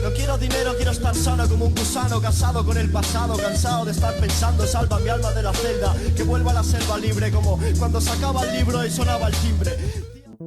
No quiero dinero, quiero estar sano como un gusano, casado con el pasado, cansado de estar pensando, salva mi alma de la celda, que vuelva a la selva libre, como cuando sacaba el libro y sonaba el timbre.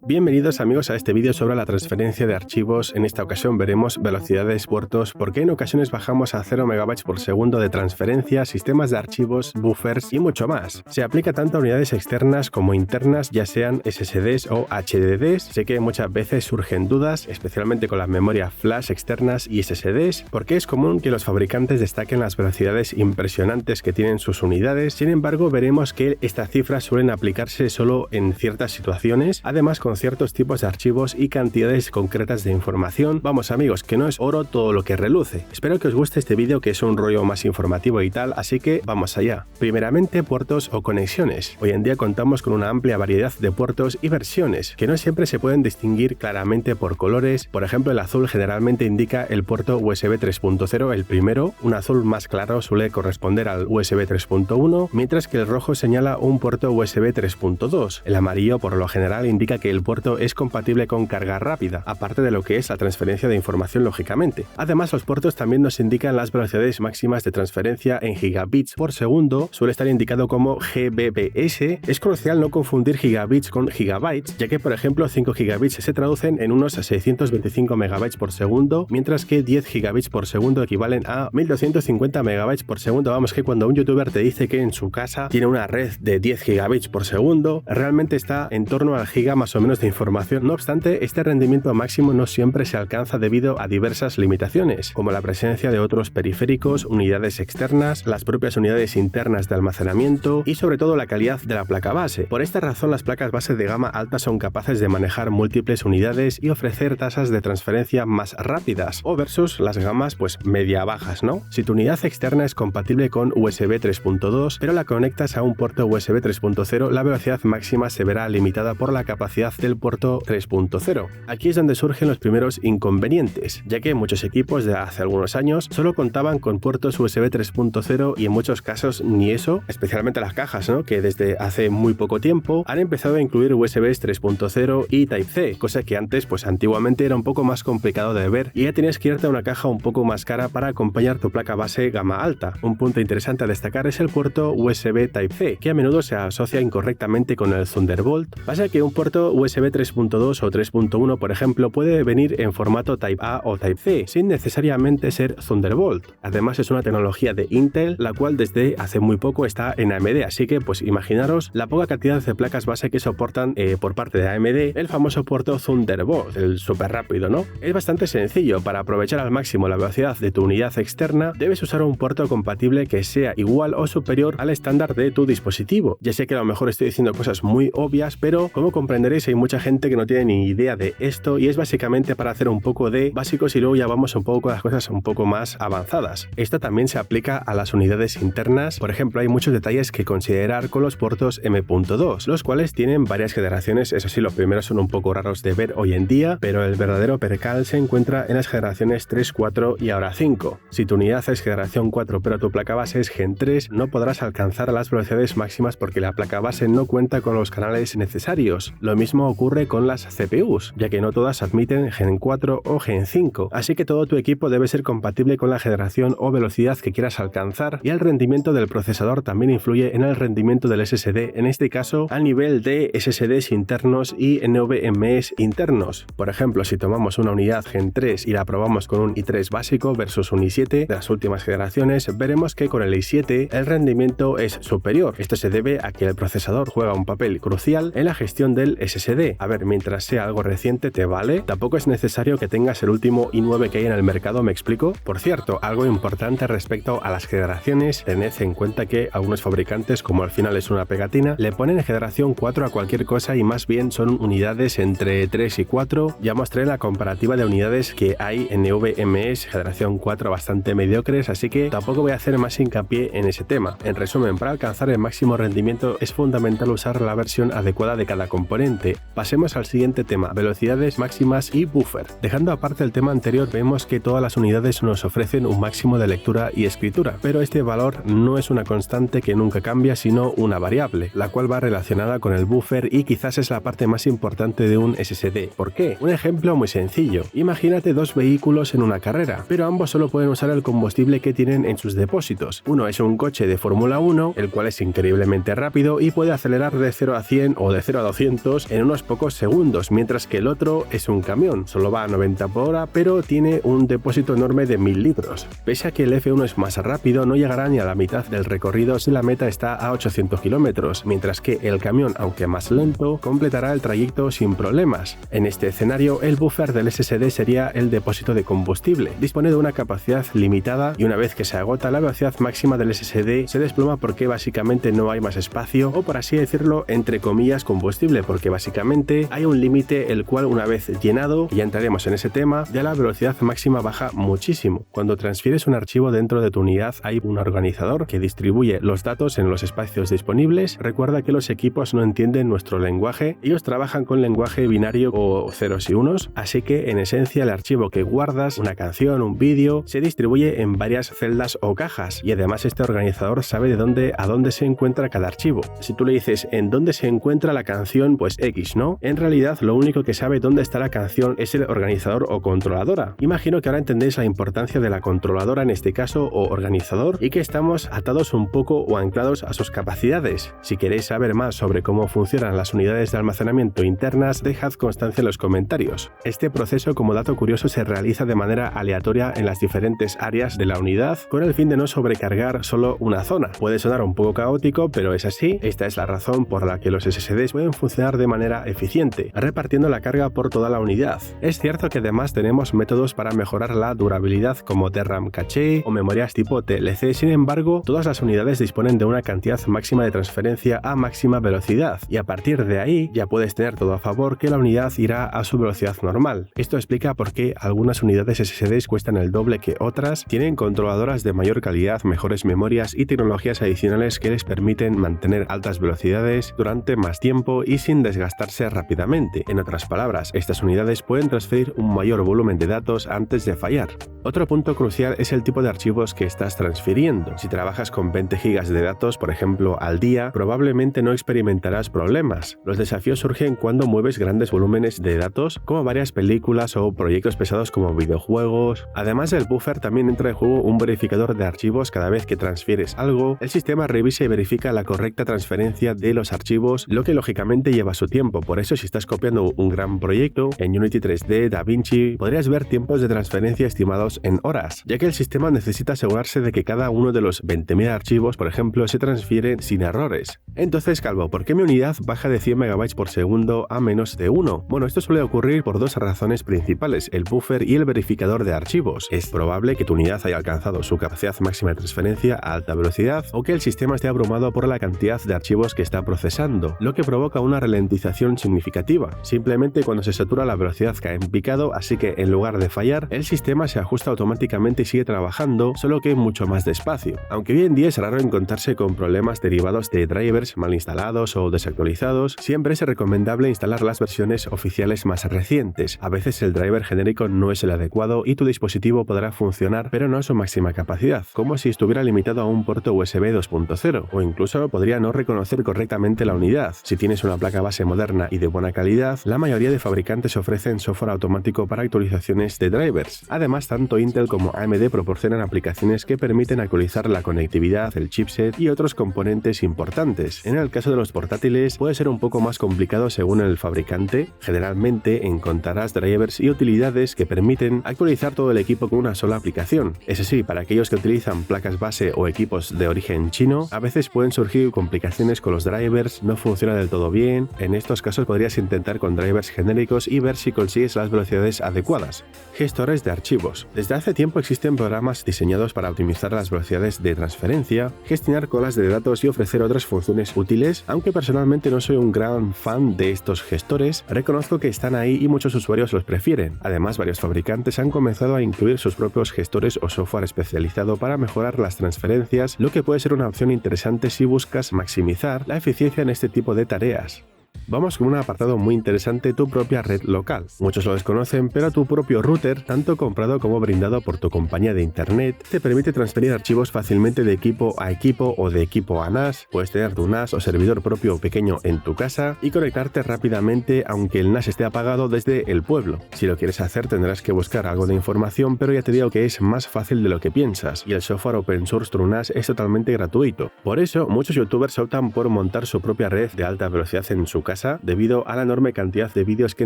Bienvenidos amigos a este vídeo sobre la transferencia de archivos. En esta ocasión veremos velocidades, puertos, por qué en ocasiones bajamos a 0 MB por segundo de transferencia, sistemas de archivos, buffers y mucho más. Se aplica tanto a unidades externas como internas, ya sean SSDs o HDDs. Sé que muchas veces surgen dudas, especialmente con las memorias flash externas y SSDs, porque es común que los fabricantes destaquen las velocidades impresionantes que tienen sus unidades. Sin embargo, veremos que estas cifras suelen aplicarse solo en ciertas situaciones, además con ciertos tipos de archivos y cantidades concretas de información. Vamos amigos, que no es oro todo lo que reluce. Espero que os guste este vídeo, que es un rollo más informativo y tal, así que vamos allá. Primeramente, puertos o conexiones. Hoy en día contamos con una amplia variedad de puertos y versiones, que no siempre se pueden distinguir claramente por colores. Por ejemplo, el azul generalmente indica el puerto USB 3.0, el primero. Un azul más claro suele corresponder al USB 3.1, mientras que el rojo señala un puerto USB 3.2. El amarillo por lo general indica que el puerto es compatible con carga rápida, aparte de lo que es la transferencia de información lógicamente. Además, los puertos también nos indican las velocidades máximas de transferencia en gigabits por segundo, suele estar indicado como Gbps. Es crucial no confundir gigabits con gigabytes, ya que por ejemplo 5 gigabits se traducen en unos 625 megabytes por segundo, mientras que 10 gigabits por segundo equivalen a 1250 megabytes por segundo. Vamos, que cuando un youtuber te dice que en su casa tiene una red de 10 gigabits por segundo, realmente está en torno al giga más o menos de información. No obstante, este rendimiento máximo no siempre se alcanza debido a diversas limitaciones, como la presencia de otros periféricos, unidades externas, las propias unidades internas de almacenamiento y sobre todo la calidad de la placa base. Por esta razón, las placas base de gama alta son capaces de manejar múltiples unidades y ofrecer tasas de transferencia más rápidas, o versus las gamas pues media bajas, ¿no? Si tu unidad externa es compatible con USB 3.2, pero la conectas a un puerto USB 3.0, la velocidad máxima se verá limitada por la capacidad del puerto 3.0. Aquí es donde surgen los primeros inconvenientes, ya que muchos equipos de hace algunos años solo contaban con puertos USB 3.0 y en muchos casos ni eso, especialmente las cajas, ¿no? Que desde hace muy poco tiempo han empezado a incluir USBs 3.0 y Type-C, cosa que antes pues antiguamente era un poco más complicado de ver y ya tenías que irte a una caja un poco más cara para acompañar tu placa base gama alta. Un punto interesante a destacar es el puerto USB Type-C, que a menudo se asocia incorrectamente con el Thunderbolt. Pasa que un puerto USB 3.2 o 3.1, por ejemplo, puede venir en formato Type A o Type C, sin necesariamente ser Thunderbolt. Además, es una tecnología de Intel, la cual desde hace muy poco está en AMD, así que pues imaginaros la poca cantidad de placas base que soportan por parte de AMD el famoso puerto Thunderbolt, el súper rápido, ¿no? Es bastante sencillo. Para aprovechar al máximo la velocidad de tu unidad externa, debes usar un puerto compatible que sea igual o superior al estándar de tu dispositivo. Ya sé que a lo mejor estoy diciendo cosas muy obvias, pero como comprenderéis hay mucha gente que no tiene ni idea de esto y es básicamente para hacer un poco de básicos y luego ya vamos un poco con las cosas un poco más avanzadas. Esto también se aplica a las unidades internas. Por ejemplo, hay muchos detalles que considerar con los puertos M.2, los cuales tienen varias generaciones. Eso sí, los primeros son un poco raros de ver hoy en día, pero el verdadero percal se encuentra en las generaciones 3, 4 y ahora 5. Si tu unidad es generación 4 pero tu placa base es Gen 3, no podrás alcanzar las velocidades máximas porque la placa base no cuenta con los canales necesarios. Lo mismo ocurre con las CPUs, ya que no todas admiten Gen 4 o Gen 5, así que todo tu equipo debe ser compatible con la generación o velocidad que quieras alcanzar, y el rendimiento del procesador también influye en el rendimiento del SSD, en este caso a nivel de SSDs internos y NVMEs internos. Por ejemplo, si tomamos una unidad Gen 3 y la probamos con un i3 básico versus un i7 de las últimas generaciones, veremos que con el i7 el rendimiento es superior. Esto se debe a que el procesador juega un papel crucial en la gestión del SSD. A ver, mientras sea algo reciente te vale, tampoco es necesario que tengas el último i9 que hay en el mercado, ¿me explico? Por cierto, algo importante respecto a las generaciones, tened en cuenta que algunos fabricantes, como al final es una pegatina, le ponen generación 4 a cualquier cosa y más bien son unidades entre 3 y 4. Ya mostré la comparativa de unidades que hay en NVMEs generación 4 bastante mediocres, así que tampoco voy a hacer más hincapié en ese tema. En resumen, para alcanzar el máximo rendimiento es fundamental usar la versión adecuada de cada componente. Pasemos al siguiente tema, velocidades máximas y buffer. Dejando aparte el tema anterior, vemos que todas las unidades nos ofrecen un máximo de lectura y escritura, pero este valor no es una constante que nunca cambia, sino una variable, la cual va relacionada con el buffer y quizás es la parte más importante de un SSD. ¿Por qué? Un ejemplo muy sencillo. Imagínate dos vehículos en una carrera, pero ambos solo pueden usar el combustible que tienen en sus depósitos. Uno es un coche de Fórmula 1, el cual es increíblemente rápido y puede acelerar de 0 a 100 o de 0 a 200 en unos pocos segundos, mientras que el otro es un camión, solo va a 90 por hora, pero tiene un depósito enorme de 1000 litros. Pese a que el F1 es más rápido, no llegará ni a la mitad del recorrido si la meta está a 800 kilómetros, mientras que el camión, aunque más lento, completará el trayecto sin problemas. En este escenario, el buffer del SSD sería el depósito de combustible. Dispone de una capacidad limitada y una vez que se agota, la velocidad máxima del SSD se desploma porque básicamente no hay más espacio, o por así decirlo, entre comillas, combustible, porque básicamente hay un límite el cual una vez llenado, y ya entraremos en ese tema, ya la velocidad máxima baja muchísimo. Cuando transfieres un archivo dentro de tu unidad hay un organizador que distribuye los datos en los espacios disponibles. Recuerda que los equipos no entienden nuestro lenguaje, ellos trabajan con lenguaje binario o ceros y unos, así que en esencia el archivo que guardas, una canción, un vídeo, se distribuye en varias celdas o cajas, y además este organizador sabe a dónde se encuentra cada archivo. Si tú le dices en dónde se encuentra la canción, pues X, ¿no? En realidad lo único que sabe dónde está la canción es el organizador o controladora. Imagino que ahora entendéis la importancia de la controladora en este caso o organizador, y que estamos atados un poco o anclados a sus capacidades. Si queréis saber más sobre cómo funcionan las unidades de almacenamiento internas, dejad constancia en los comentarios. Este proceso, como dato curioso, se realiza de manera aleatoria en las diferentes áreas de la unidad con el fin de no sobrecargar solo una zona. Puede sonar un poco caótico, pero es así. Esta es la razón por la que los SSDs pueden funcionar de manera eficiente, repartiendo la carga por toda la unidad. Es cierto que además tenemos métodos para mejorar la durabilidad como DRAM caché o memorias tipo TLC, sin embargo, todas las unidades disponen de una cantidad máxima de transferencia a máxima velocidad, y a partir de ahí ya puedes tener todo a favor que la unidad irá a su velocidad normal. Esto explica por qué algunas unidades SSDs cuestan el doble que otras, tienen controladoras de mayor calidad, mejores memorias y tecnologías adicionales que les permiten mantener altas velocidades durante más tiempo y sin desgastarse rápidamente. En otras palabras, estas unidades pueden transferir un mayor volumen de datos antes de fallar. Otro punto crucial es el tipo de archivos que estás transfiriendo. Si trabajas con 20 GB de datos, por ejemplo, al día, probablemente no experimentarás problemas. Los desafíos surgen cuando mueves grandes volúmenes de datos, como varias películas o proyectos pesados como videojuegos. Además del buffer, también entra en juego un verificador de archivos. Cada vez que transfieres algo, el sistema revisa y verifica la correcta transferencia de los archivos, lo que lógicamente lleva su tiempo. Por eso, si estás copiando un gran proyecto en Unity 3D, DaVinci, podrías ver tiempos de transferencia estimados en horas, ya que el sistema necesita asegurarse de que cada uno de los 20.000 archivos, por ejemplo, se transfiere sin errores. Entonces, Calvo, ¿por qué mi unidad baja de 100 MB por segundo a menos de 1? Bueno, esto suele ocurrir por dos razones principales, el buffer y el verificador de archivos. Es probable que tu unidad haya alcanzado su capacidad máxima de transferencia a alta velocidad, o que el sistema esté abrumado por la cantidad de archivos que está procesando, lo que provoca una ralentización significativa. Simplemente cuando se satura la velocidad cae en picado, así que en lugar de fallar, el sistema se ajusta automáticamente y sigue trabajando, solo que mucho más despacio. Aunque hoy en día es raro encontrarse con problemas derivados de drivers mal instalados o desactualizados, siempre es recomendable instalar las versiones oficiales más recientes. A veces el driver genérico no es el adecuado y tu dispositivo podrá funcionar, pero no a su máxima capacidad, como si estuviera limitado a un puerto USB 2.0, o incluso podría no reconocer correctamente la unidad. Si tienes una placa base moderna y de buena calidad, la mayoría de fabricantes ofrecen software automático para actualizaciones de drivers. Además, tanto Intel como AMD proporcionan aplicaciones que permiten actualizar la conectividad, el chipset y otros componentes importantes. En el caso de los portátiles puede ser un poco más complicado según el fabricante. Generalmente encontrarás drivers y utilidades que permiten actualizar todo el equipo con una sola aplicación. Eso sí, para aquellos que utilizan placas base o equipos de origen chino, a veces pueden surgir complicaciones con los drivers, no funciona del todo bien. En estos casos podrías intentar con drivers genéricos y ver si consigues las velocidades adecuadas. Gestores de archivos. Desde hace tiempo existen programas diseñados para optimizar las velocidades de transferencia, gestionar colas de datos y ofrecer otras funciones útiles. Aunque personalmente no soy un gran fan de estos gestores, reconozco que están ahí y muchos usuarios los prefieren. Además, varios fabricantes han comenzado a incluir sus propios gestores o software especializado para mejorar las transferencias, lo que puede ser una opción interesante si buscas maximizar la eficiencia en este tipo de tareas. Vamos con un apartado muy interesante, tu propia red local. Muchos lo desconocen, pero tu propio router, tanto comprado como brindado por tu compañía de internet, te permite transferir archivos fácilmente de equipo a equipo o de equipo a NAS. Puedes tener tu NAS o servidor propio pequeño en tu casa y conectarte rápidamente aunque el NAS esté apagado desde el pueblo. Si lo quieres hacer tendrás que buscar algo de información, pero ya te digo que es más fácil de lo que piensas y el software open source TrueNAS es totalmente gratuito. Por eso muchos youtubers optan por montar su propia red de alta velocidad en su casa debido a la enorme cantidad de vídeos que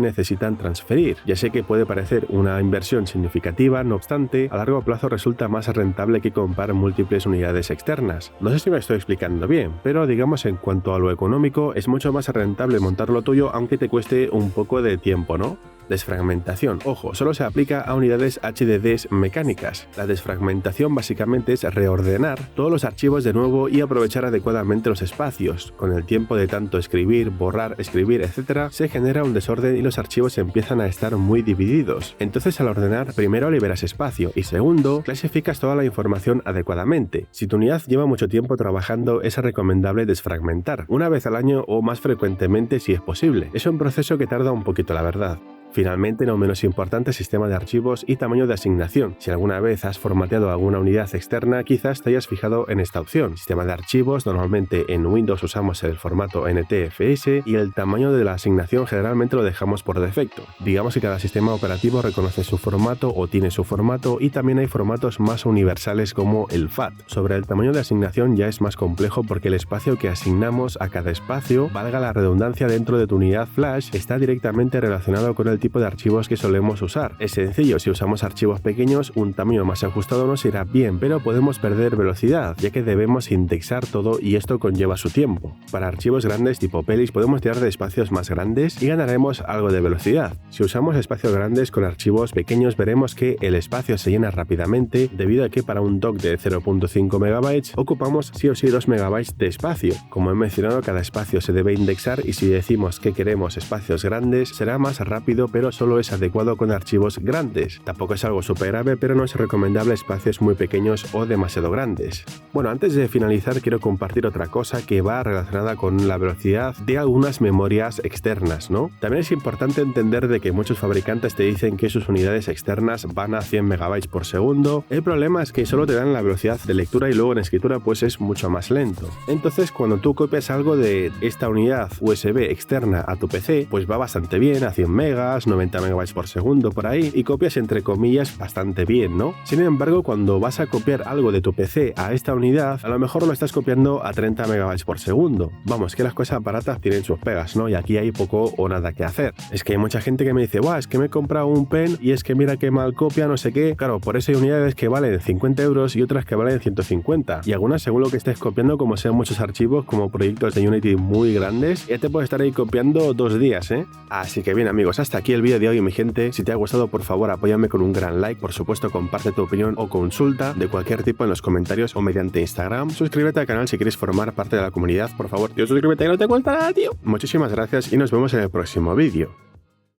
necesitan transferir. Ya sé que puede parecer una inversión significativa, no obstante, a largo plazo resulta más rentable que comprar múltiples unidades externas. No sé si me estoy explicando bien, pero digamos en cuanto a lo económico es mucho más rentable montar lo tuyo aunque te cueste un poco de tiempo, ¿no? Desfragmentación. Ojo, solo se aplica a unidades HDDs mecánicas. La desfragmentación básicamente es reordenar todos los archivos de nuevo y aprovechar adecuadamente los espacios. Con el tiempo de tanto escribir, borrar, escribir, etc., se genera un desorden y los archivos empiezan a estar muy divididos. Entonces, al ordenar, primero liberas espacio y segundo, clasificas toda la información adecuadamente. Si tu unidad lleva mucho tiempo trabajando, es recomendable desfragmentar, una vez al año o más frecuentemente si es posible. Es un proceso que tarda un poquito, la verdad. Finalmente, no menos importante, sistema de archivos y tamaño de asignación. Si alguna vez has formateado alguna unidad externa, quizás te hayas fijado en esta opción. Sistema de archivos, normalmente en Windows usamos el formato NTFS y el tamaño de la asignación generalmente lo dejamos por defecto. Digamos que cada sistema operativo reconoce su formato o tiene su formato y también hay formatos más universales como el FAT. Sobre el tamaño de asignación ya es más complejo porque el espacio que asignamos a cada espacio, valga la redundancia dentro de tu unidad flash, está directamente relacionado con el tipo de archivos que solemos usar. Es sencillo, si usamos archivos pequeños, un tamaño más ajustado nos irá bien, pero podemos perder velocidad, ya que debemos indexar todo y esto conlleva su tiempo. Para archivos grandes tipo pelis podemos tirar de espacios más grandes y ganaremos algo de velocidad. Si usamos espacios grandes con archivos pequeños veremos que el espacio se llena rápidamente debido a que para un dock de 0.5 MB ocupamos sí o sí 2 MB de espacio. Como he mencionado, cada espacio se debe indexar y si decimos que queremos espacios grandes será más rápido, pero solo es adecuado con archivos grandes. Tampoco es algo súper grave, pero no es recomendable espacios muy pequeños o demasiado grandes. Bueno, antes de finalizar quiero compartir otra cosa que va relacionada con la velocidad de algunas memorias externas, ¿no? También es importante entender de que muchos fabricantes te dicen que sus unidades externas van a 100 MB por segundo. El problema es que solo te dan la velocidad de lectura y luego en escritura pues es mucho más lento. Entonces cuando tú copias algo de esta unidad USB externa a tu PC, pues va bastante bien, a 100 megas, 90 MB por segundo por ahí, y copias entre comillas bastante bien, ¿no? Sin embargo, cuando vas a copiar algo de tu PC a esta unidad, a lo mejor lo estás copiando a 30 MB por segundo. Vamos, que las cosas baratas tienen sus pegas, ¿no? Y aquí hay poco o nada que hacer. Es que hay mucha gente que me dice, ¡buah! Es que me he comprado un pen y es que mira que mal copia, no sé qué. Claro, por eso hay unidades que valen 50 euros y otras que valen 150. Y algunas, según lo que estés copiando, como sean muchos archivos, como proyectos de Unity muy grandes, ya te puede estar ahí copiando 2 días, ¿eh? Así que bien, amigos, hasta aquí el vídeo de hoy, mi gente. Si te ha gustado, por favor, apóyame con un gran like. Por supuesto, comparte tu opinión o consulta de cualquier tipo en los comentarios o mediante Instagram. Suscríbete al canal si quieres formar parte de la comunidad. Por favor, tío, suscríbete que no te cuesta nada, tío. Muchísimas gracias y nos vemos en el próximo vídeo.